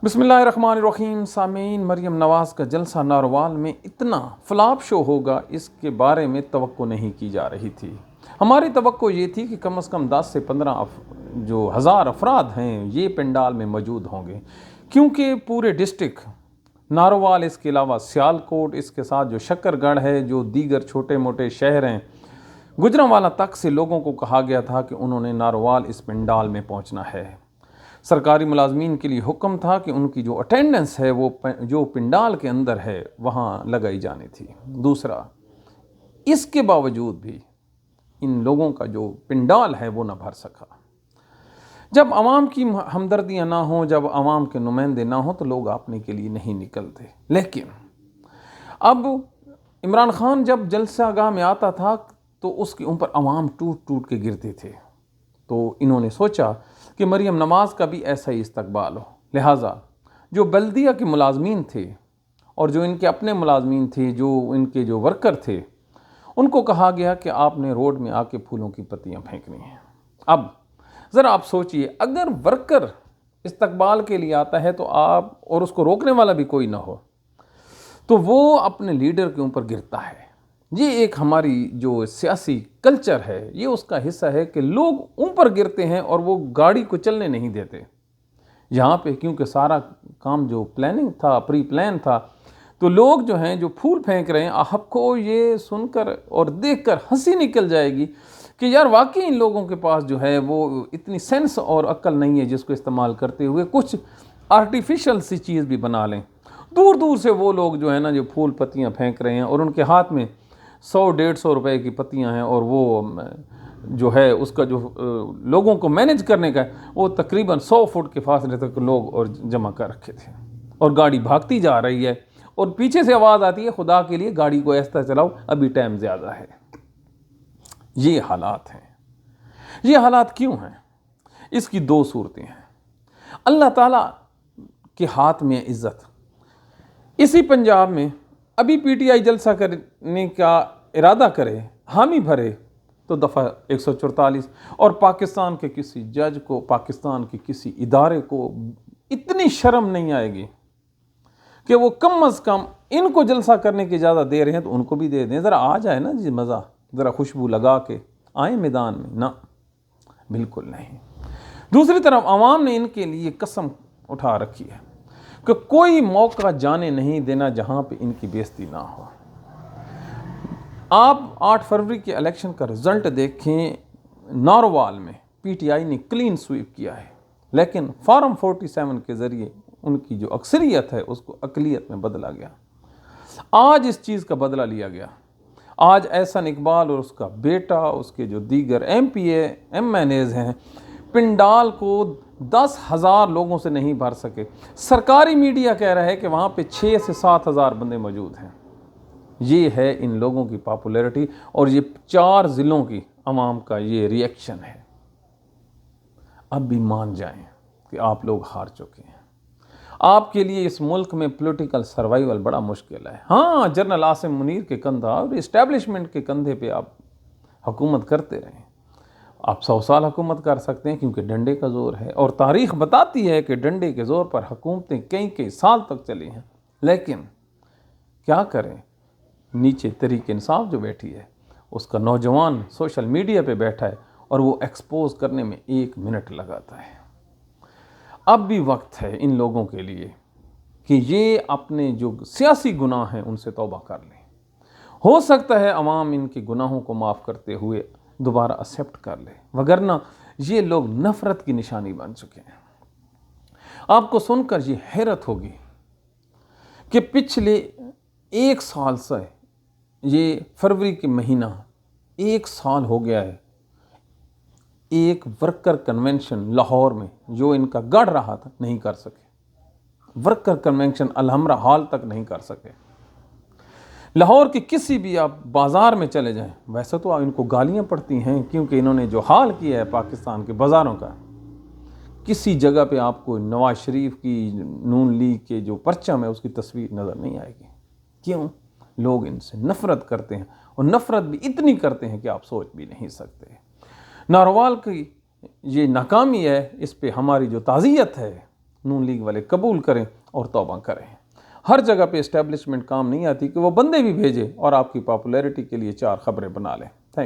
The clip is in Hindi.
बिस्मिल्लाहिर्रहमानिर्रहीम। सामीन, मरियम नवाज़ का जलसा नारोवाल में इतना फ्लॉप शो होगा इसके बारे में तवक्को नहीं की जा रही थी। हमारी तवक्को ये थी कि कम से कम 10 से 15 जो हज़ार अफराद हैं ये पंडाल में मौजूद होंगे, क्योंकि पूरे डिस्ट्रिक्ट नारोवाल, इसके अलावा सियालकोट, इसके साथ जो शक्करगढ़ है, जो दीगर छोटे मोटे शहर हैं, गुजरांवाला तक से लोगों को कहा गया था कि उन्होंने नारोवाल इस पंडाल में पहुंचना है। सरकारी मुलाजमीन के लिए हुक्म था कि उनकी जो अटेंडेंस है वो जो पंडाल के अंदर है वहाँ लगाई जानी थी। दूसरा, इसके बावजूद भी इन लोगों का जो पंडाल है वो ना भर सका। जब आवाम की हमदर्दियाँ ना हों, जब आवाम के नुमाइंदे ना हों तो लोग आपने के लिए नहीं निकलते। लेकिन अब इमरान खान जब जलसागाह में आता था तो उसके ऊपर आवाम टूट टूट के गिरते थे। तो इन्होंने सोचा कि मरियम नवाज़ का भी ऐसा ही इस्तकबाल हो। लिहाजा जो बल्दिया के मुलाजमीन थे और जो इनके अपने मुलाजमीन थे, जो इनके जो वर्कर थे, उनको कहा गया कि आपने रोड में आके फूलों की पत्तियां फेंकनी हैं। अब ज़रा आप सोचिए, अगर वर्कर इस्तकबाल के लिए आता है तो आप और उसको रोकने वाला भी कोई ना हो तो वो अपने लीडर के ऊपर गिरता है। ये एक हमारी जो सियासी कल्चर है, ये उसका हिस्सा है कि लोग ऊपर गिरते हैं और वो गाड़ी को चलने नहीं देते। यहाँ पे क्योंकि सारा काम जो प्लानिंग था, प्री प्लान था, तो लोग जो हैं जो फूल फेंक रहे हैं, आपको ये सुनकर और देखकर हंसी निकल जाएगी कि यार वाकई इन लोगों के पास जो है वो इतनी सेंस और अक्ल नहीं है जिसको इस्तेमाल करते हुए कुछ आर्टिफिशियल सी चीज़ भी बना लें। दूर दूर से वो लोग जो है ना जो फूल पत्तियाँ फेंक रहे हैं और उनके हाथ में 100-150 रुपए की पत्तियां हैं और वो जो है उसका जो लोगों को मैनेज करने का है वो तकरीबन 100 फुट के फासले तक लोग और जमा कर रखे थे और गाड़ी भागती जा रही है और पीछे से आवाज़ आती है, खुदा के लिए गाड़ी को ऐसा चलाओ, अभी टाइम ज़्यादा है। ये हालात हैं। ये हालात क्यों हैं? इसकी दो सूरतें हैं। अल्लाह ताला के हाथ में इज़्ज़त। इसी पंजाब में अभी पीटीआई जलसा करने का इरादा करे, हामी भरे तो दफ़ा 144 और पाकिस्तान के किसी जज को, पाकिस्तान के किसी इदारे को इतनी शर्म नहीं आएगी कि वो कम अज़ कम इनको जलसा करने की इजाज़त दे रहे हैं तो उनको भी दे दें। ज़रा आ जाए ना जी मज़ा, ज़रा खुशबू लगा के आए मैदान में। ना, बिल्कुल नहीं। दूसरी तरफ आवाम ने इनके लिए कसम उठा रखी है कि कोई मौका जाने नहीं देना जहां पे इनकी बेइज्जती ना हो। आप 8 फरवरी के इलेक्शन का रिजल्ट देखें, नारोवाल में पीटीआई ने क्लीन स्वीप किया है, लेकिन फॉर्म 47 के ज़रिए उनकी जो अक्सरियत है उसको अक़लियत में बदला गया। आज इस चीज़ का बदला लिया गया। आज एहसन इकबाल और उसका बेटा, उसके जो दीगर MPA-MNAs हैं, पंडाल को 10,000 लोगों से नहीं भर सके। सरकारी मीडिया कह रहा है कि वहाँ पे 6 से 7 हज़ार बंदे मौजूद हैं। ये है इन लोगों की पॉपुलैरिटी और ये 4 ज़िलों की आवाम का ये रिएक्शन है। अब भी मान जाएं कि आप लोग हार चुके हैं। आपके लिए इस मुल्क में पॉलिटिकल सर्वाइवल बड़ा मुश्किल है। हाँ, जनरल आसिम मुनीर के कंधा और इस्टेब्लिशमेंट के कंधे पे आप हुकूमत करते रहें। आप 100 साल हुकूमत कर सकते हैं क्योंकि डंडे का ज़ोर है और तारीख़ बताती है कि डंडे के ज़ोर पर हुकूमतें कई साल तक चली हैं। लेकिन क्या करें, नीचे तहरीक इंसाफ जो बैठी है उसका नौजवान सोशल मीडिया पे बैठा है और वो एक्सपोज करने में 1 मिनट लगाता है। अब भी वक्त है इन लोगों के लिए कि ये अपने जो सियासी गुनाह हैं उनसे तौबा कर लें। हो सकता है अवाम इनके गुनाहों को माफ़ करते हुए दोबारा एक्सेप्ट कर ले, वगरना ये लोग नफ़रत की निशानी बन चुके हैं। आपको सुनकर ये हैरत होगी कि पिछले 1 साल से, ये फरवरी के महीना 1 साल हो गया है, एक वर्कर कन्वेंशन लाहौर में जो इनका गढ़ रहा था नहीं कर सके। वर्कर कन्वेंशन अलहमरा हाल तक नहीं कर सके। लाहौर के किसी भी आप बाज़ार में चले जाएं, वैसे तो इनको गालियां पड़ती हैं क्योंकि इन्होंने जो हाल किया है पाकिस्तान के बाज़ारों का, किसी जगह पे आपको नवाज शरीफ की, नून लीग के जो परचम है उसकी तस्वीर नज़र नहीं आएगी। क्यों? लोग इनसे नफ़रत करते हैं और नफ़रत भी इतनी करते हैं कि आप सोच भी नहीं सकते। नारोवाल की ये नाकामी है, इस पे हमारी जो ताज़ियत है नून लीग वाले कबूल करें और तौबा करें। हर जगह पे इस्टेब्लिशमेंट काम नहीं आती कि वो बंदे भी भेजे और आपकी पॉपुलैरिटी के लिए 4 खबरें बना लें।